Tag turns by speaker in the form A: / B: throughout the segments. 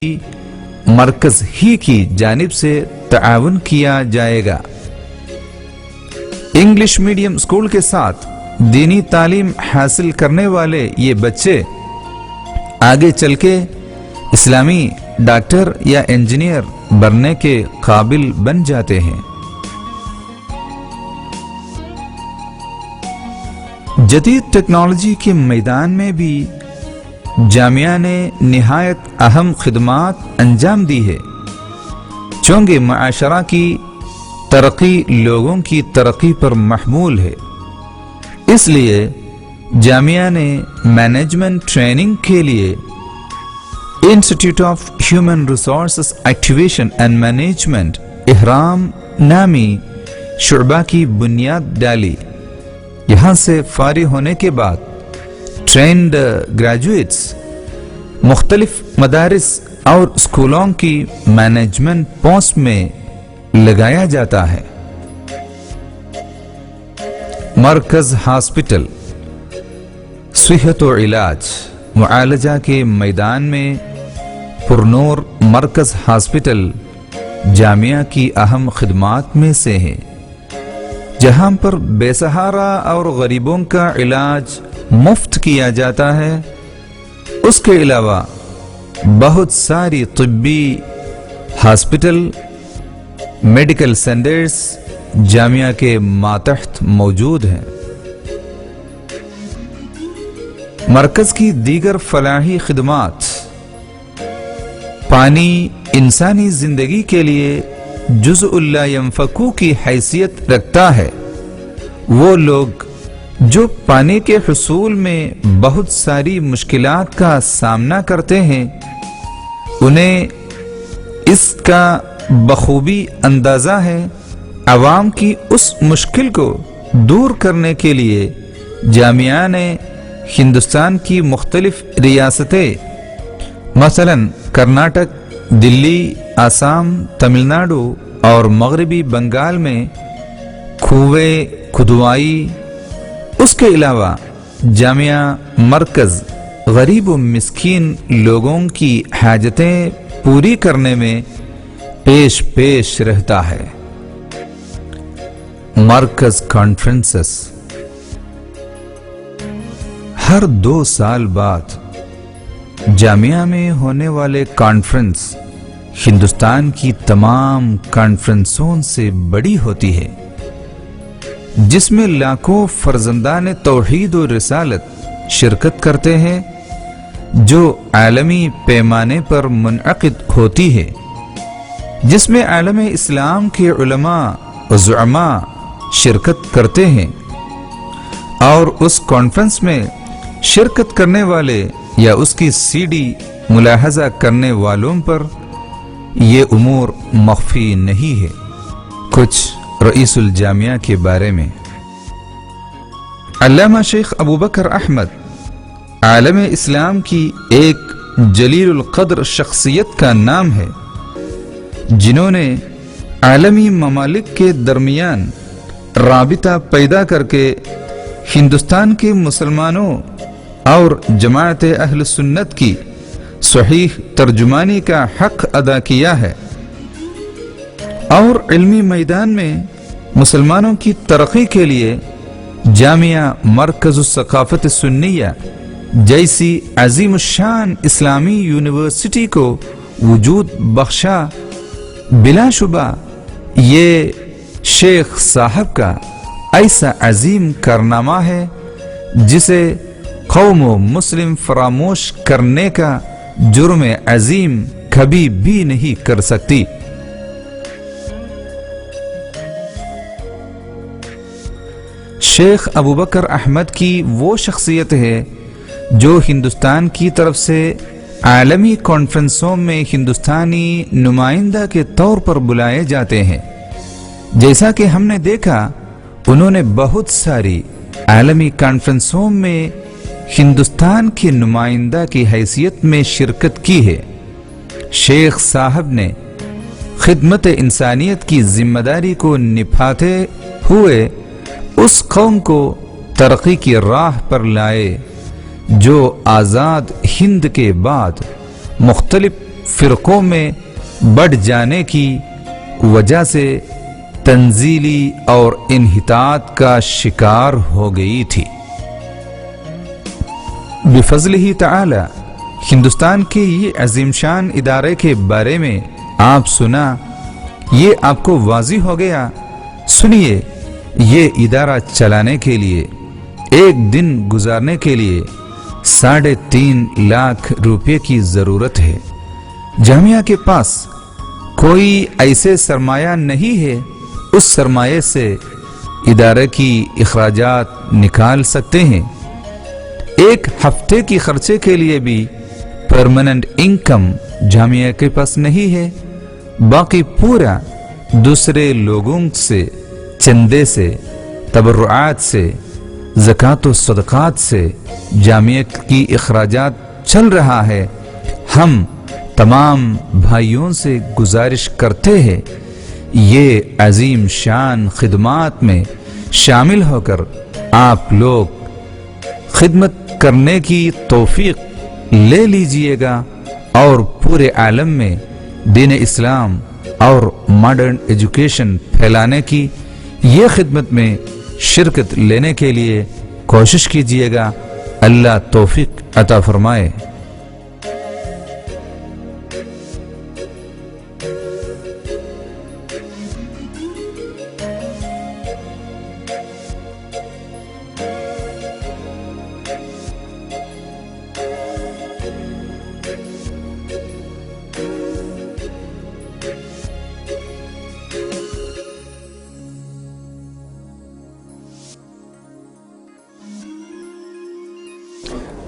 A: مرکز ہی کی جانب سے تعاون کیا جائے گا۔ انگلش میڈیم اسکول کے ساتھ دینی تعلیم حاصل کرنے والے یہ بچے آگے چل کے اسلامی ڈاکٹر یا انجینئر بننے کے قابل بن جاتے ہیں۔ جدید ٹیکنالوجی کے میدان میں بھی جامعہ نے نہایت اہم خدمات انجام دی ہے، چونکہ معاشرہ کی ترقی لوگوں کی ترقی پر محمول ہے۔ اس لیے جامعہ نے مینجمنٹ ٹریننگ کے لیے institute of human resources activation and management احرام نامی شعبہ کی بنیاد ڈالی۔ یہاں سے فارغ ہونے کے بعد ٹرینڈ گریجویٹس مختلف مدارس اور اسکولوں کی مینجمنٹ پوسٹ میں لگایا جاتا ہے۔ مرکز ہاسپٹل صحت و علاج معالجہ کے میدان میں پرنور مرکز ہاسپٹل جامعہ کی اہم خدمات میں سے ہے، جہاں پر بے سہارا اور غریبوں کا علاج مفت کیا جاتا ہے۔ اس کے علاوہ بہت ساری طبی ہاسپٹل میڈیکل سینٹرز جامعہ کے ماتحت موجود ہیں۔ مرکز کی دیگر فلاحی خدمات: پانی انسانی زندگی کے لیے جزء لا ينفکو کی حیثیت رکھتا ہے۔ وہ لوگ جو پانی کے حصول میں بہت ساری مشکلات کا سامنا کرتے ہیں، انہیں اس کا بخوبی اندازہ ہے۔ عوام کی اس مشکل کو دور کرنے کے لیے جامعہ نے ہندوستان کی مختلف ریاستیں مثلا کرناٹک، دلی، آسام، تمل ناڈو اور مغربی بنگال میں کنویں کھدوائی۔ اس کے علاوہ جامعہ مرکز غریب و مسکین لوگوں کی حاجتیں پوری کرنے میں پیش رہتا ہے۔ مرکز کانفرنسز ہر 2 سال بعد جامعہ میں ہونے والے کانفرنس ہندوستان کی تمام کانفرنسوں سے بڑی ہوتی ہے، جس میں لاکھوں فرزندان توحید و رسالت شرکت کرتے ہیں، جو عالمی پیمانے پر منعقد ہوتی ہے، جس میں عالم اسلام کے علماء و زعماء شرکت کرتے ہیں، اور اس کانفرنس میں شرکت کرنے والے یا اس کی سی ڈی ملاحظہ کرنے والوں پر یہ امور مخفی نہیں ہے۔ کچھ رئیس الجامعہ کے بارے میں: علامہ شیخ ابوبکر احمد عالم اسلام کی ایک جلیل القدر شخصیت کا نام ہے، جنہوں نے عالمی ممالک کے درمیان رابطہ پیدا کر کے ہندوستان کے مسلمانوں اور جماعت اہل سنت کی صحیح ترجمانی کا حق ادا کیا ہے، اور علمی میدان میں مسلمانوں کی ترقی کے لیے جامعہ مرکز الثقافت سنیہ جیسی عظیم الشان اسلامی یونیورسٹی کو وجود بخشا۔ بلا شبہ یہ شیخ صاحب کا ایسا عظیم کارنامہ ہے جسے قوم و مسلم فراموش کرنے کا جرم عظیم کبھی بھی نہیں کر سکتی۔ شیخ ابوبکر احمد کی وہ شخصیت ہے جو ہندوستان کی طرف سے عالمی کانفرنسوں میں ہندوستانی نمائندہ کے طور پر بلائے جاتے ہیں۔ جیسا کہ ہم نے دیکھا، انہوں نے بہت ساری عالمی کانفرنسوں میں ہندوستان کے نمائندہ کی حیثیت میں شرکت کی ہے۔ شیخ صاحب نے خدمت انسانیت کی ذمہ داری کو نبھاتے ہوئے اس قوم کو ترقی کی راہ پر لائے جو آزاد ہند کے بعد مختلف فرقوں میں بڑھ جانے کی وجہ سے تنزیلی اور انحطاط کا شکار ہو گئی تھی۔ بفضلہ تعالی ہندوستان کے یہ عظیم شان ادارے کے بارے میں آپ سنا، یہ آپ کو واضح ہو گیا۔ سنیے، یہ ادارہ چلانے کے لیے ایک دن گزارنے کے لیے 3.5 لاکھ روپے کی ضرورت ہے۔ جامعہ کے پاس کوئی ایسے سرمایہ نہیں ہے، اس سرمایہ سے ادارے کی اخراجات نکال سکتے ہیں۔ ایک ہفتے کی خرچے کے لیے بھی پرماننٹ انکم جامعہ کے پاس نہیں ہے، باقی پورا دوسرے لوگوں سے، چندے سے، تبرعات سے، زکوٰۃ و صدقات سے جامعہ کی اخراجات چل رہا ہے۔ ہم تمام بھائیوں سے گزارش کرتے ہیں یہ عظیم شان خدمات میں شامل ہو کر آپ لوگ خدمت کرنے کی توفیق لے لیجئے گا اور پورے عالم میں دین اسلام اور ماڈرن ایجوکیشن پھیلانے کی یہ خدمت میں شرکت لینے کے لیے کوشش کیجئے گا۔ اللہ توفیق عطا فرمائے۔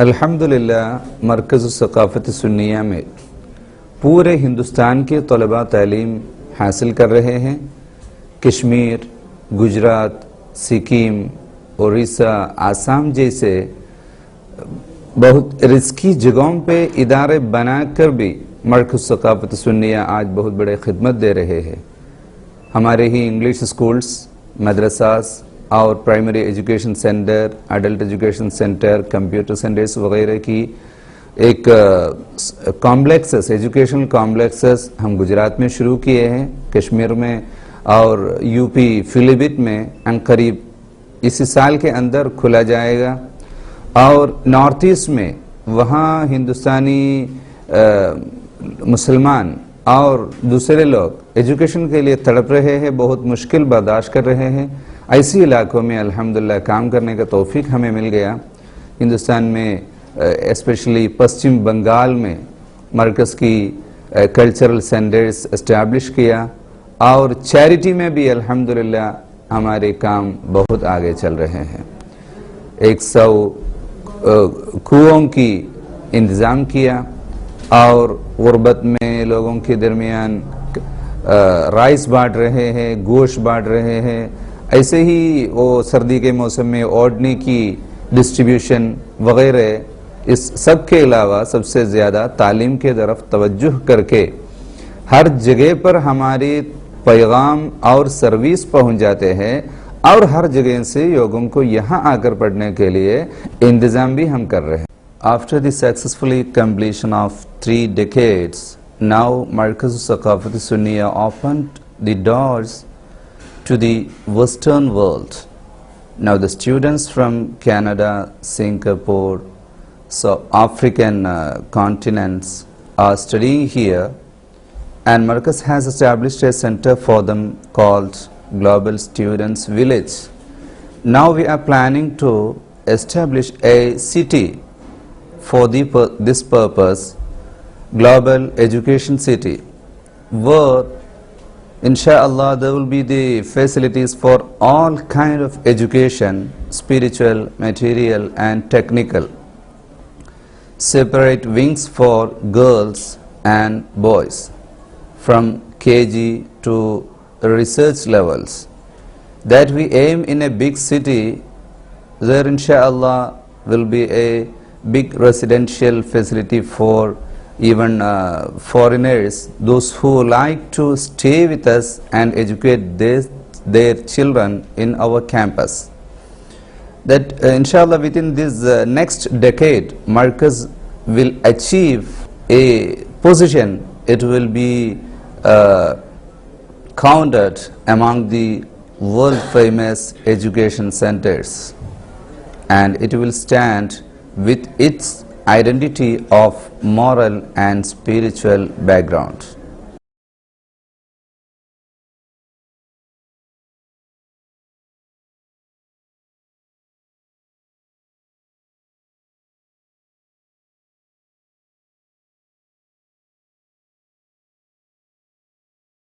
A: الحمدللہ مرکز ثقافت سنیہ میں پورے ہندوستان کے طلباء تعلیم حاصل کر رہے ہیں۔ کشمیر، گجرات، سکم، اڑیسہ، آسام جیسے بہت رسکی جگہوں پہ ادارے بنا کر بھی مرکز ثقافت سنیہ آج بہت بڑے خدمت دے رہے ہیں۔ ہمارے ہی انگلش اسکولز، مدرساس اور primary education centre, adult education centre, computer centres وغیرہ کی ایک کامپلیکسز، ایجوکیشن کامپلیکسز ہم گجرات میں شروع کیے ہیں، کشمیر میں اور یو پی پیلی بھیت میں عنقریب اسی سال کے اندر کھلا جائے گا، اور نارتھ ایسٹ میں وہاں ہندوستانی مسلمان اور دوسرے لوگ ایجوکیشن کے لیے تڑپ رہے ہیں، بہت مشکل برداشت کر رہے ہیں۔ ایسی علاقوں میں الحمدللہ کام کرنے کا توفیق ہمیں مل گیا۔ ہندوستان میں اسپیشلی پشچم بنگال میں مرکز کی کلچرل سینٹرز اسٹیبلش کیا، اور چیریٹی میں بھی الحمدللہ ہمارے کام بہت آگے چل رہے ہیں۔ 100 کنوؤں کی انتظام کیا، اور غربت میں لوگوں کے درمیان رائس بانٹ رہے ہیں، گوشت بانٹ رہے ہیں، ایسے ہی وہ سردی کے موسم میں اوڑھنے کی ڈسٹریبیوشن وغیرہ، اس سب کے علاوہ سب سے زیادہ تعلیم کے طرف توجہ کر کے ہر جگہ پر ہماری پیغام اور سروس پہنچ جاتے ہیں، اور ہر جگہ سے لوگوں کو یہاں آ کر پڑھنے کے لیے انتظام بھی ہم کر رہے ہیں۔ After the successful completion of 3 decades, now Markaz Thaqafat Sunniya opened the doors to the Western world. Now the students from Canada, Singapore, African continents are studying here, and Markaz has established a center for them called Global Students Village. Now we are planning to establish a city for this purpose, Global Education City, where inshallah there will be the facilities for all kind of education, spiritual, material and technical. Separate wings for girls and boys from KG to research levels. That we aim in a big city, there inshallah will be a big residential facility for even foreigners, those who like to stay with us and educate their children in our campus. That inshallah within this next decade, Markaz will achieve a
B: position, it will be counted among the world famous education centers, and it will stand with its identity of moral and spiritual background.